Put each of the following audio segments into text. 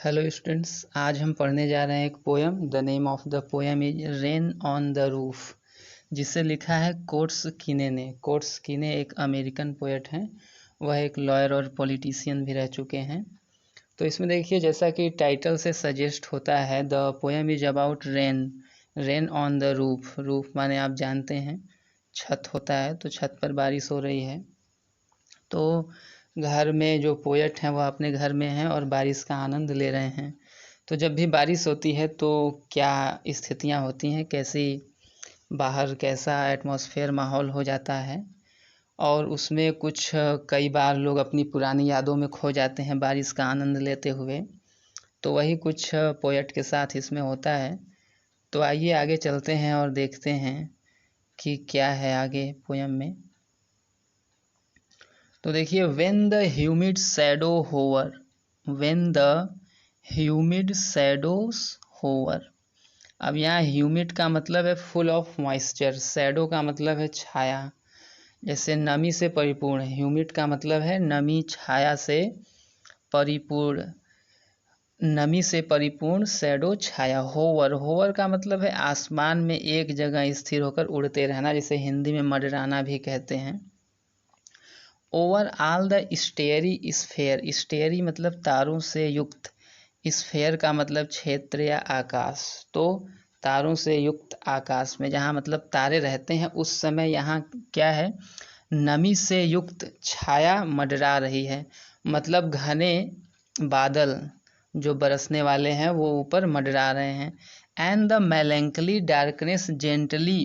Hello students, आज हम पढ़ने जा रहे हैं एक poem. The name of the poem is rain on the roof, जिसे लिखा है कोट्स कीने ने। कोट्स कीने एक अमेरिकन पोएट हैं। वह एक लॉयर और पॉलिटिशियन भी रह चुके हैं। तो इसमें देखिए, जैसा कि टाइटल से सजेस्ट होता है, the poem is about rain. Rain on the roof, roof माने आप जानते हैं छत होता है, तो छत पर बारिश हो रही है। तो घर में जो पोएट हैं वह अपने घर में हैं और बारिश का आनंद ले रहे हैं। तो जब भी बारिश होती है तो क्या स्थितियाँ होती हैं, कैसी बाहर कैसा एटमॉस्फेयर माहौल हो जाता है, और उसमें कुछ कई बार लोग अपनी पुरानी यादों में खो जाते हैं बारिश का आनंद लेते हुए। तो वही कुछ पोएट के साथ इसमें होता है। तो आइए आगे चलते हैं और देखते हैं कि क्या है आगे पोयम में। तो देखिए, when the humid shadow hover, when the humid shadows hover. अब यहाँ ह्यूमिड का मतलब है फुल ऑफ मॉइस्चर, शैडो का मतलब है छाया, जैसे नमी से परिपूर्ण। ह्यूमिड का मतलब है नमी, छाया से परिपूर्ण, नमी से परिपूर्ण, शैडो छाया। होवर, होवर का मतलब है आसमान में एक जगह स्थिर होकर उड़ते रहना, जिसे हिंदी में मंडराना भी कहते हैं। ओवर ऑल द स्टेयरी स्फेयर, स्टेयरी मतलब तारों से युक्त, स्फेयर का मतलब क्षेत्र या आकाश। तो तारों से युक्त आकाश में जहाँ मतलब तारे रहते हैं, उस समय यहाँ क्या है, नमी से युक्त छाया मंडरा रही है। मतलब घने बादल जो बरसने वाले हैं वो ऊपर मंडरा रहे हैं। And the melancholy darkness gently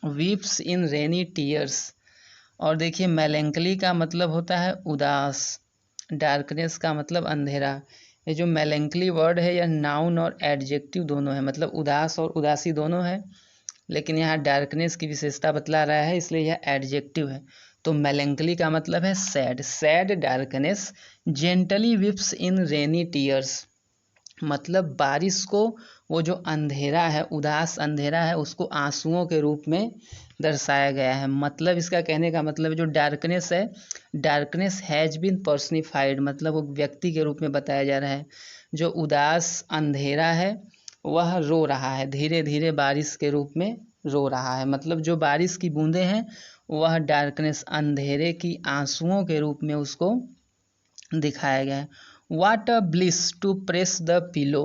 weeps in rainy tears. और देखिए, मेलैंकली का मतलब होता है उदास, डार्कनेस का मतलब अंधेरा। ये जो मेलैंकली वर्ड है यह नाउन और एडजेक्टिव दोनों है, मतलब उदास और उदासी दोनों है, लेकिन यहाँ डार्कनेस की विशेषता बतला रहा है, इसलिए यह एडजेक्टिव है। तो मेलैंकली का मतलब है सैड, सैड डार्कनेस जेंटली विप्स इन रेनी टीयर्स। मतलब बारिश को, वो जो अंधेरा है, उदास अंधेरा है, उसको आंसुओं के रूप में दर्शाया गया है। मतलब इसका कहने का मतलब जो डार्कनेस है, डार्कनेस हैज़ बीन पर्सनिफाइड, मतलब वो व्यक्ति के रूप में बताया जा रहा है। जो उदास अंधेरा है वह रो रहा है, धीरे धीरे बारिश के रूप में रो रहा है। मतलब जो बारिश की बूंदें हैं वह डार्कनेस, अंधेरे की आंसुओं के रूप में उसको दिखाया गया है। What a bliss to press the pillow.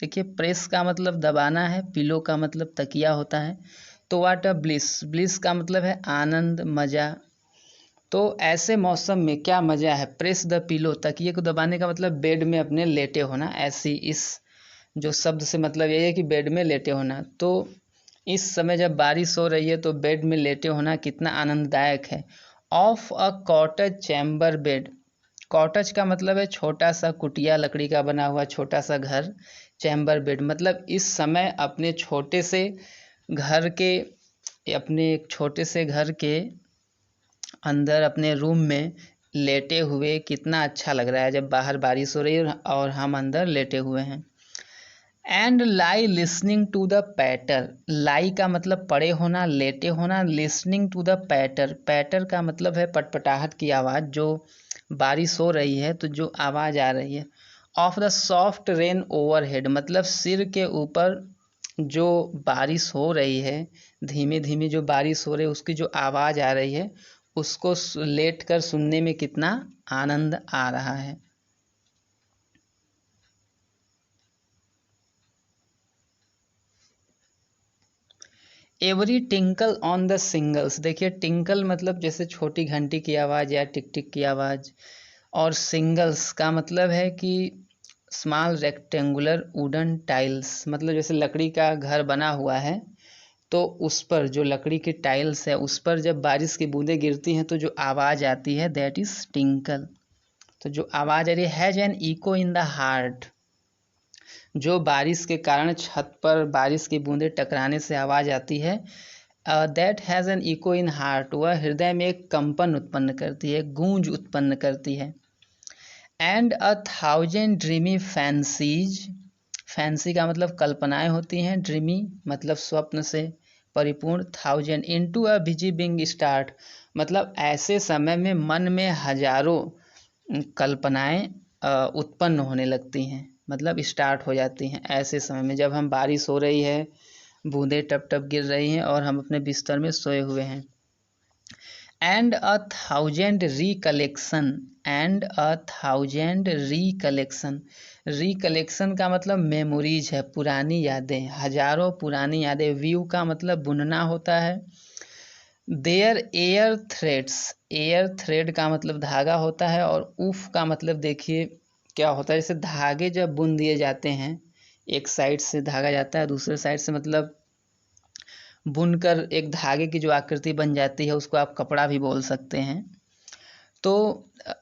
देखिए, प्रेस का मतलब दबाना है, पिलो का मतलब तकिया होता है। तो वाट अ ब्लिस, ब्लिस का मतलब है आनंद, मज़ा। तो ऐसे मौसम में क्या मज़ा है, प्रेस द पिलो, तकिए को दबाने का मतलब बेड में अपने लेटे होना। ऐसी इस जो शब्द से मतलब यही है कि बेड में लेटे होना। तो इस समय जब बारिश हो रही है तो बेड में लेटे होना कितना आनंददायक है। Of a cottage chamber bed, cottage का मतलब है छोटा सा कुटिया, लकड़ी का बना हुआ छोटा सा घर। चैम्बर बेड मतलब इस समय अपने छोटे से घर के, अपने एक छोटे से घर के अंदर अपने रूम में लेटे हुए कितना अच्छा लग रहा है जब बाहर बारिश हो रही है और हम अंदर लेटे हुए हैं। And lie listening to the patter, lie का मतलब पड़े होना, लेटे होना। Listening to the patter, patter का मतलब है पटपटाहट की आवाज़, जो बारिश हो रही है तो जो आवाज़ आ रही है। Of the soft rain overhead, मतलब सिर के ऊपर जो बारिश हो रही है, धीमे धीमे जो बारिश हो रही है उसकी जो आवाज़ आ रही है, उसको लेट कर सुनने में कितना आनंद आ रहा है। Every tinkle on the singles, देखिए टिंकल मतलब जैसे छोटी घंटी की आवाज़ या टिक टिक की आवाज़, और सिंगल्स का मतलब है कि स्मॉल रेक्टेंगुलर वुडन टाइल्स, मतलब जैसे लकड़ी का घर बना हुआ है तो उस पर जो लकड़ी की टाइल्स है उस पर जब बारिश की बूंदें गिरती हैं तो जो आवाज़ आती है दैट इज़ टिंकल। तो जो आवाज़ आ रही है, has an echo in the heart, जो बारिश के कारण छत पर बारिश की बूंदें टकराने से आवाज़ आती है, that has an echo in heart, वह हृदय में एक कंपन उत्पन्न करती है, गूंज उत्पन्न करती है। And a thousand dreamy fancies, fancy का मतलब कल्पनाएं होती हैं, ड्रीमी मतलब स्वप्न से परिपूर्ण। Thousand into a busy being start, मतलब ऐसे समय में मन में हजारों कल्पनाएं उत्पन्न होने लगती हैं, मतलब स्टार्ट हो जाती हैं ऐसे समय में, जब हम बारिश हो रही है, बूंदें टप टप गिर रही हैं और हम अपने बिस्तर में सोए हुए हैं। And a thousand recollection, and a thousand recollection, recollection का मतलब मेमोरीज है, पुरानी यादें, हजारों पुरानी यादें। व्यू का मतलब बुनना होता है। Their air threads, air thread का मतलब धागा होता है। और उफ का मतलब देखिए क्या होता है, जैसे धागे जब बुन दिए जाते हैं, एक साइड से धागा जाता है, दूसरे साइड से मतलब बुनकर एक धागे की जो आकृति बन जाती है उसको आप कपड़ा भी बोल सकते हैं। तो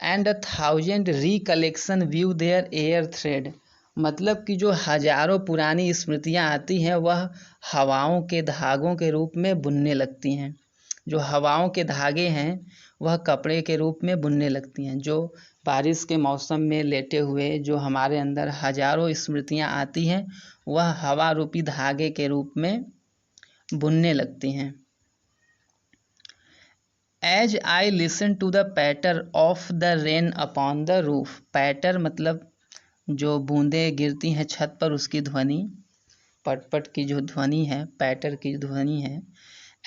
and a thousand recollection weave their air thread, मतलब कि जो हजारों पुरानी स्मृतियां आती हैं वह हवाओं के धागों के रूप में बुनने लगती हैं। जो हवाओं के धागे हैं वह कपड़े के रूप में बुनने लगती हैं। जो बारिश के मौसम में लेटे हुए जो हमारे अंदर हजारों स्मृतियां आती हैं वह हवा रूपी धागे के रूप में बुनने लगती हैं। As I listen to the patter of the rain upon the roof, patter मतलब जो बूंदें गिरती हैं छत पर उसकी ध्वनि, पटपट की जो ध्वनि है पैटर की ध्वनि है।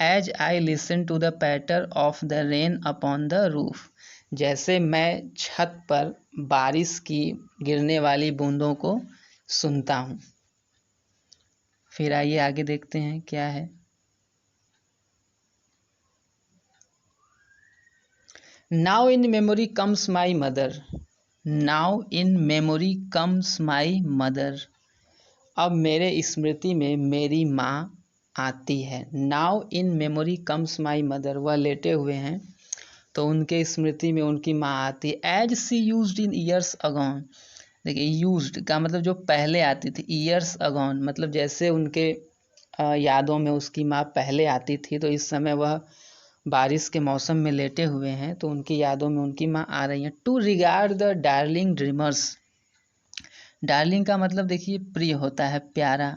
As I listen to the patter of the rain upon the roof, जैसे मैं छत पर बारिश की गिरने वाली बूंदों को सुनता हूँ। फिर आइए आगे देखते हैं क्या है। Now in memory comes my mother, now in memory comes my mother, अब मेरे स्मृति में मेरी माँ आती है। Now in memory comes my mother, वह लेटे हुए हैं तो उनके स्मृति में उनकी माँ आती है। As she used in years agone, देखिए यूज्ड का मतलब जो पहले आती थी, ईयर्स अगॉन मतलब जैसे उनके यादों में उसकी माँ पहले आती थी, तो इस समय वह बारिश के मौसम में लेटे हुए हैं तो उनकी यादों में उनकी माँ आ रही हैं। To regard the darling dreamers, darling का मतलब देखिए प्रिय होता है, प्यारा।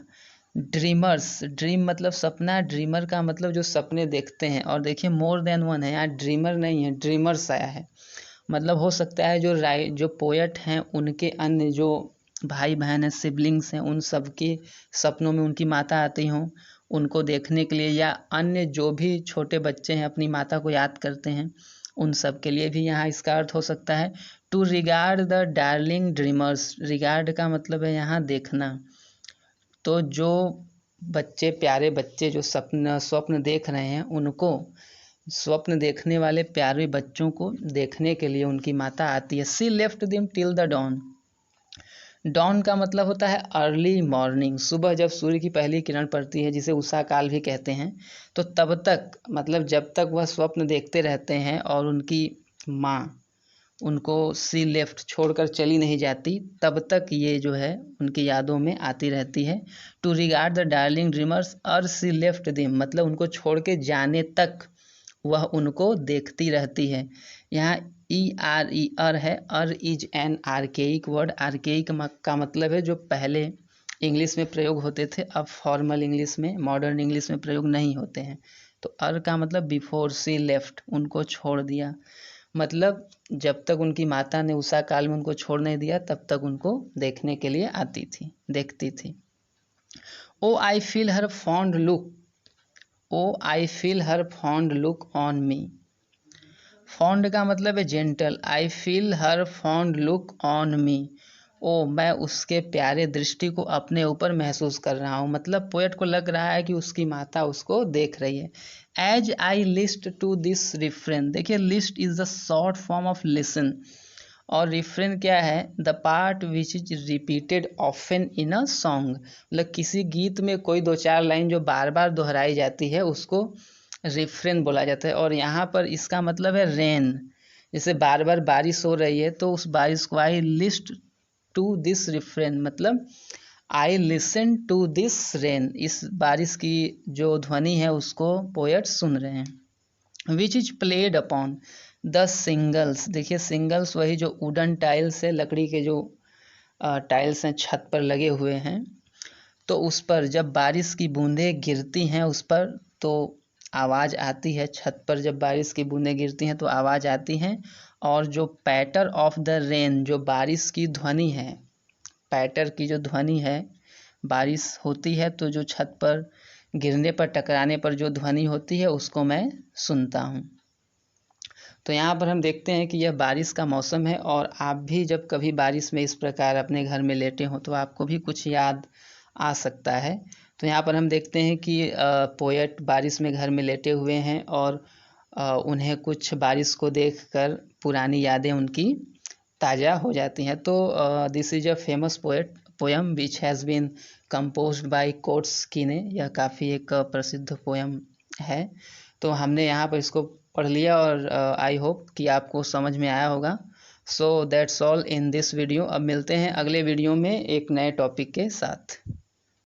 ड्रीमर्स, ड्रीम मतलब सपना, ड्रीमर का मतलब जो सपने देखते हैं। और देखिए मोर देन वन है, यहाँ ड्रीमर नहीं है, ड्रीमर्स आया है। मतलब हो सकता है जो पोएट हैं उनके अन्य जो भाई बहन हैं, सिबलिंग्स हैं, उन सब के सपनों में उनकी माता आती हों उनको देखने के लिए, या अन्य जो भी छोटे बच्चे हैं अपनी माता को याद करते हैं उन सब के लिए भी यहाँ इसका अर्थ हो सकता है। To regard the darling dreamers, regard का मतलब है यहाँ देखना। तो जो बच्चे, प्यारे बच्चे जो स्वप्न देख रहे हैं उनको, स्वप्न देखने वाले प्यारे बच्चों को देखने के लिए उनकी माता आती है। She left them till the dawn, dawn का मतलब होता है अर्ली मॉर्निंग, सुबह जब सूर्य की पहली किरण पड़ती है जिसे उषा काल भी कहते हैं, तो तब तक मतलब जब तक वह स्वप्न देखते रहते हैं और उनकी माँ उनको सी लेफ्ट छोड़कर चली नहीं जाती, तब तक ये जो है उनकी यादों में आती रहती है। To regard the darling dreamers और सी लेफ्ट देम मतलब उनको छोड़ के जाने तक वह उनको देखती रहती है। यहाँ ER है, er is an archaic word, archaic का मतलब है जो पहले इंग्लिश में प्रयोग होते थे अब फॉर्मल इंग्लिश में, मॉडर्न इंग्लिश में प्रयोग नहीं होते हैं। तो अर का मतलब बिफोर सी लेफ्ट, उनको छोड़ दिया, मतलब जब तक उनकी माता ने उषा काल में उनको छोड़ नहीं दिया तब तक उनको देखने के लिए आती थी, देखती थी। O I feel her fond look, O I feel her fond look on me, fond का मतलब है gentle, I feel her fond look on me, ओ मैं उसके प्यारे दृष्टि को अपने ऊपर महसूस कर रहा हूँ, मतलब पोएट को लग रहा है कि उसकी माता उसको देख रही है। As I list to this refrain, देखिए list is the short form of listen, और रिफ्रेन क्या है, the part which is repeated often in a song, मतलब किसी गीत में कोई दो चार लाइन जो बार बार दोहराई जाती है उसको रिफ्रेन बोला जाता है। और यहाँ पर इसका मतलब है रेन, जैसे बार बार बारिश हो रही है तो उस बारिश को I list to this refrain, मतलब I listen to this rain, इस बारिश की जो ध्वनि है उसको पोएट सुन रहे हैं। Which is played upon the singles, देखिए सिंगल्स वही जो वुडन टाइल्स है, लकड़ी के जो टाइल्स हैं छत पर लगे हुए हैं, तो उस पर जब बारिश की बूंदें गिरती हैं उस पर तो आवाज़ आती है, छत पर जब बारिश की बूंदें गिरती हैं तो आवाज़ आती हैं। और जो पैटर ऑफ द रेन, जो बारिश की ध्वनि है, पैटर की जो ध्वनि है, बारिश होती है तो जो छत पर गिरने पर, टकराने पर जो ध्वनि होती है उसको मैं सुनता हूँ। तो यहाँ पर हम देखते हैं कि यह बारिश का मौसम है और आप भी जब कभी बारिश में इस प्रकार अपने घर में लेटे हों तो आपको भी कुछ याद आ सकता है। तो यहाँ पर हम देखते हैं कि पोएट बारिश में घर में लेटे हुए हैं और उन्हें कुछ बारिश को देखकर पुरानी यादें उनकी ताज़ा हो जाती हैं। तो this is a famous poem which has been composed by Coates Kinney. यह काफ़ी एक प्रसिद्ध पोयम है। तो हमने यहाँ पर इसको पढ़ लिया और आई होप कि आपको समझ में आया होगा। So that's all in this video. अब मिलते हैं अगले वीडियो में एक नए टॉपिक के साथ।